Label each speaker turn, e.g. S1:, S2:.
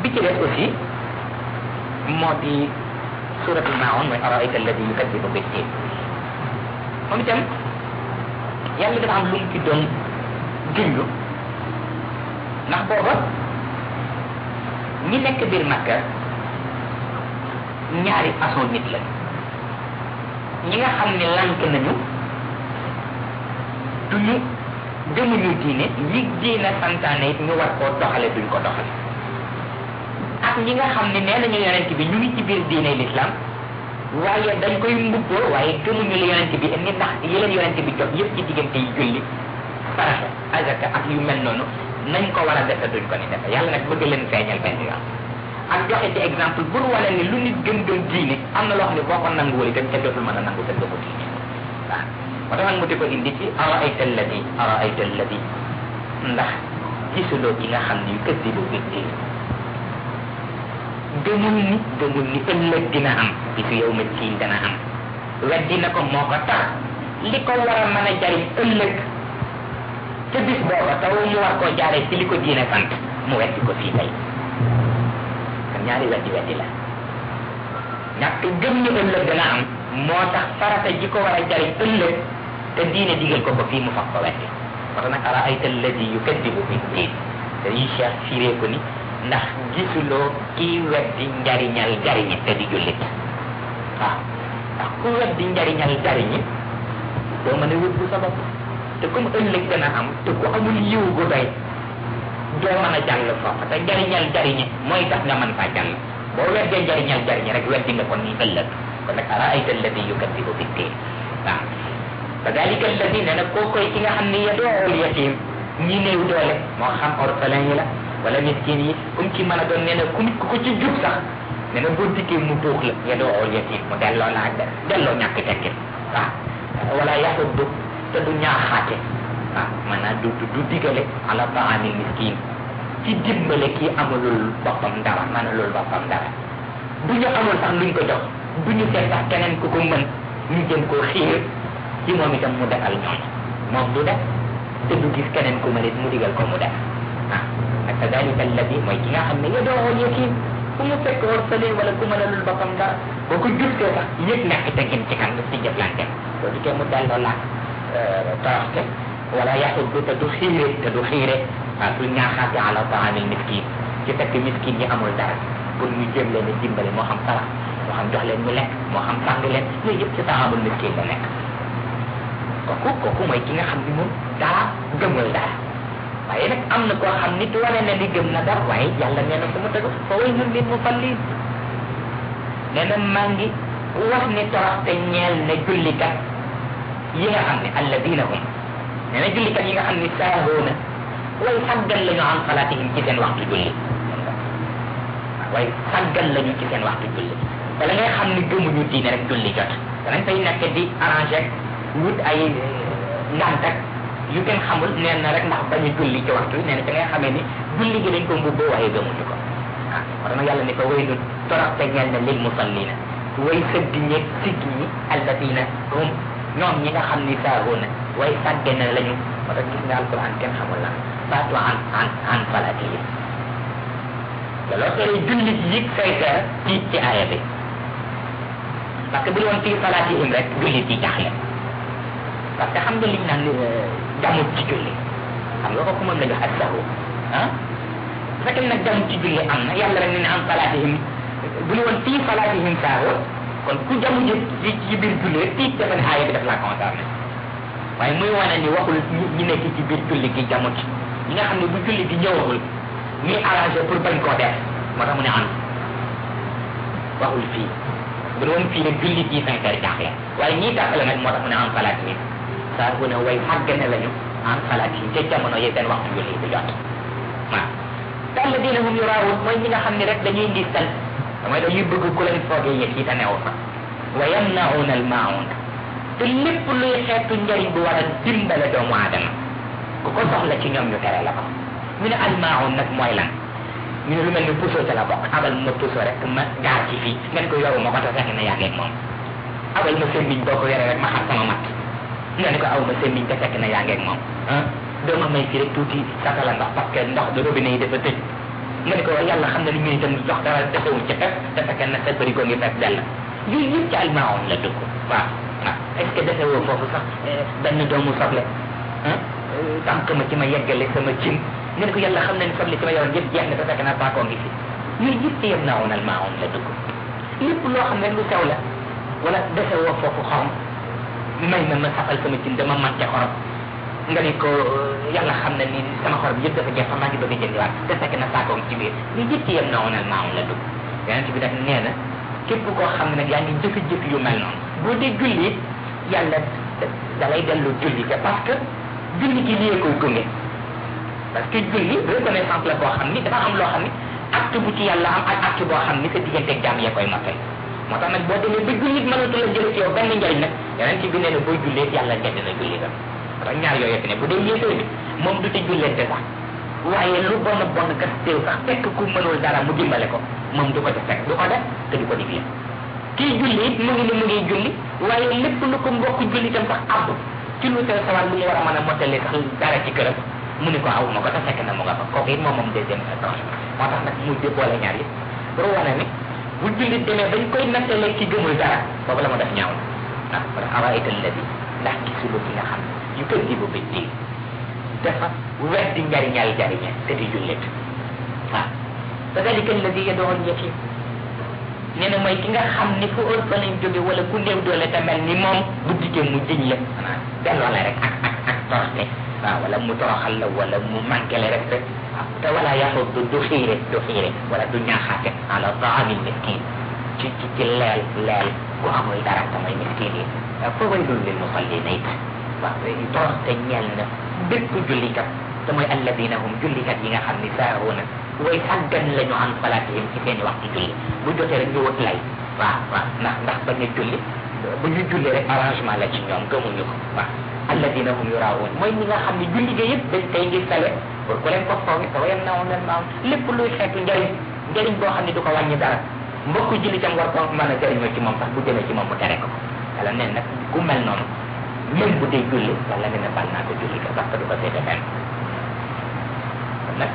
S1: bi ci des aussi moo di suratul maun mooy araayta alladi yukadibu biddin moom itam yàlla dafa am lu mu ci doon junj ndax booba ñi nekk biir Makka ñaari façon nit la ñi nga xam ne lànk nañu duñu gëmuñu diine li diine santaane it ñu war koo doxale duñ ko doxale ak ñi nga xam ne nee nañu yonent bi ñu ngi ci biir diine l'islam waaye dañ koy mbubboo waaye gëmuñu li yonent bi indi ndax yeneen yonent bi jox yëpp ci diggante yi julli saraxe azaka ak yu mel noonu nañ ko war a defe duñ ko ni defe yàlla nag bëgg leen feeñal benn yoon ak joxe ci exemple pour wane ni lu nit gëm gëm diine am na loo xam ne boo ko nanguwul itam ca dootul mën a nangu sa gëmu diine waaw moo tax mu di ko indi ci araayta alladi ndax gisuloo ki nga xam ne yu këddi bu biddee gëmul ni ëllëg dina am bisu yow ma tiin dana am weddi na ko moo ko tax li ko war a mën a jariñ ëllëg ca bis booba taw mu war koo jaaree ci li ko diine sant mu weddi ko fii tey kon ñaari weddi la ñàkk gëm ni ëllëg dana am moo tax farata ji ko war a jariñ ëllëg te diine digal ko ko fii mu fab ko weddi moo tax nag araayta alladi yukadibu biddin te yi Cheikh firee ko ni ndax gisuloo kii weddi njariñal jariñi te di jullit waaw ndax ku weddi njariñal jariñi doo mën a wëbbu sa bopp te comme ëllëg dana am te ku amul yiw gu doy doo mën a jàll foofa te njariñal jariñi mooy tax nga mën faa jàll boo weddee njariñal jariñi rek weddi nga kon ni ëllëg kon nag araayta alladi yukadibu biddin waaw fa dalika alladi ne nag koo koy ki nga xam ne yadool yatim ñi néew doole moo xam orphelin yi la wala miskin yi kum ci mën a doon nee na ku ko ci jub sax nee na boo dikkee mu buux la yadool yatim mu delloo la ak delloo ñàkk tekkil waaw wala yaxuddu te du ñaaxaate waaw maanaam du digale ala taamil miskin ci dimbale kii amalul boppam dara manalul boppam dara bu ñu amul sax luñ ko jox bu ñu seet sax keneen ku ko mën ñu jëm koo xiir ci moom itam mu defal ñooñu moom du def te du gis keneen ku mën it mu digal ko mu def ah ak kadalika alladi mooy ki nga xam ne yadoo yatim ku mu fekk orphelin wala ku mënalul boppam dara boo ko justee sax yëpp nekk teggin ci kan ci jëflante boo dikkee mu delloo la toroxte wala yaxuddu te du xiire waaw du ñaaxaate ala taamil miskin ci fekk miskin ñi amul dara pour ñu jéem leen a dimbale moo xam sarax moo xam jox leen ñu lekk moo xam sàng leen yooyu yëpp ci taamul miskin la nekk kooku mooy ki nga xam ni moom dara gëmul dara waaye nag am na koo xam nit wane na li gëm na dara waaye yàlla nee na fu mu tegu fa waylun lil musallin nee na maa ngi wax ni toroxte ñeel ne jullikat yi nga xam ne alladina hum nee na jullikat yi nga xam ne saahoona way saggan la ñu am salaatihim ci seen waxtu julli way saggan la ñu ci seen waxtu julli wala ngay xam ni gëmuñu diine rek julli jot danañ fay nekk di arrangé wut ay ngant ak yu kenn xamul nee na rek ndax bañu julli ci waxtu nee na da ngay xamee ni julli gi dañ ko mbubboo waaye gëmuñu ko ah moo tax yàlla ni ko way du toroxte ñeel na lil musallina way sëgg ñeeg sigg ñi alladina hum ñoom ñi nga xam ni saahoona way sàggane lañu moo tax gis nga alquran kenn xamul la faatu an salatihim te loo xëy julli gi yëg say seer tiit ci aaya bi parce que bu doon fii salatihim rek julli di jaxle parce que xam nga liñ naan jamut ci julli xam nga ko moom la jox ak sahu ah bu fekkee nag jamut ci julli am na yàlla rek ne am salatihim bu ñu woon fii salatihim sahu kon ku jamu ci biir julli rek tiit dafa ne aaya bi daf laa concerné waaye muy wane ni waxul ñi nekk ci biir julli gi jamut ñi nga xam ne bu julli gi ñëwagul ñuy arrangé pour bañ koo def moo tax mu ne am waxul fii bu doon fii nag julli gi sincère jaaxle waaye ñii tàqale nag moo tax mu ne am salatihim saa bu ne way xàggane lañu en xalaat yi ca jamono yi seen waxtu julli bu jot waaw dalla dina hum yuraawun mooy ñi nga xam ne rek dañuy ngistal mooy dañuy bëgg ku leen foogee yëf yi te neew fa wa yamnauna al maun te lépp luy xeetu njëriñ bu war a dimbale doomu aadama ku ko soxla ci ñoom ñu tere la ko ñu ne al maun nag mooy lan ñu ne lu mel ni puso ca la bokk abal ma puso rek ma gaar ci fii ngeen ko yoru ma ko te fekk na yaa ngeeg moom abal ma semmiñ boo ko yoree rek ma xar sama mat nga ne ko aw ma semmiñ te fekk na yaa ngeeg moom ah doo ma may si rek tuuti satala ndox parce que ndox de robinet yi dafa tëj nga ne ko yàlla xam na ni ñun itam jox dara defewuñ ci fekk te fekk na sa bëri ko ngi fekk dell lii yëpp ci almaawoon la dugg waaw waaw est ce que defewoo foofu sax benn doomu soble tànk ma ci ma yeggale sama cin nga ne ko yàlla xam na ni soble ci ma yoroon yëpp jeex na te fekk na paakoo ngi fi yooyu yëpp ci yem naawoon almaawoon la dugg lépp loo xam ne lu sew la wala defewoo foofu xorom may ma safal sama cin dama màcce xorom nga ni ko yàlla xam na ni sama xorom yëpp dafa jeex fa maa ngi bëgg a jëndiwaat te fekk na saakoo ngi ci biir lii yëpp ci yem naawoon almaawoon la dugg yonent bi nag nee na képp koo xam ne nag yaa ngi jëf yu mel noonu boo dee julli yàlla da lay dellu julli te parce que julli gi lii koy gunge parce que julli reconnaissance la boo xam ni dafa am loo xam ni acte bu ci yàlla am ak acte boo xam ni sa digganteeg jaam yee koy matal moo tax nag boo demee ba jullit mënatu la jël ci yow benn njëriñ nag yonent bi nee na booy jullee yàlla gedd na julli ga parce que ñaar yooyu fi ne bu dee yéefee bi moom du ci jullente sax waaye lu bon kat teew sax fekk ku mënul dara mu dimbale ko moom du ko ca fekk du ko def te du ko digle kii julli it mu ngi ni mu ngi julli waaye lépp lu ko mbokk julli itam sax àbb ci lu teew sawar lu mu war a mën a mottali sax dara ci këram mu ne ko aw ma ko te fekk na mu nga fa kooku it moom deuxième étage moo tax nag mu boole ñaar yi pour wane ni bu julli demee bañ koy nattalee ci gëmul dara boobu la mu def ñaaw na parce que awaayta alladi ndax gisuloo ki nga xam yu kër gi bu bitti dafa weddi njariñal jariñe te di jullit waaw fadalika alladi yad'u al-yatim nee na mooy ki nga xam ni fu ëpp fa lañ jóge wala ku néew doole te mel ni moom bu dikkee mu jiñ la xanaa delloo la rek ak torte waaw wala mu toroxal la wala mu manqué la rek waaw te wala yaxut du xiire wala du ñaaxaate ala taamil miskin ci leel bu amul dara tamay miskin yi fa waylun lil musallina it waaw torte ñeel na bépp jullikat te mooy alladina hum jullikat yi nga xam ni saahuuna way sàggan lañu an salaatihim ci seeni waxtu julli bu jotee rek ñu wut lay waaw ndax bañ a julli bu ñu julli rek arrangement la ci ñoom gëmuñu ko waaw alladina hum yuraawun mooy ñi nga xam ne julli ga yëpp dañ koy ngir sale pour ku leen ko foogi te wayam nawoon leen maaw lépp luy xeetu njëriñ boo xam ne du ko wàññi dara mbokk julli tam war ko mën a jëriñoo ci moom sax bu jëmee ci moom mu tere ko yàlla neen nag ku mel noonu même bu dee julli yàlla ne na bal naa ko julli ka parce que du ko seete fenn nag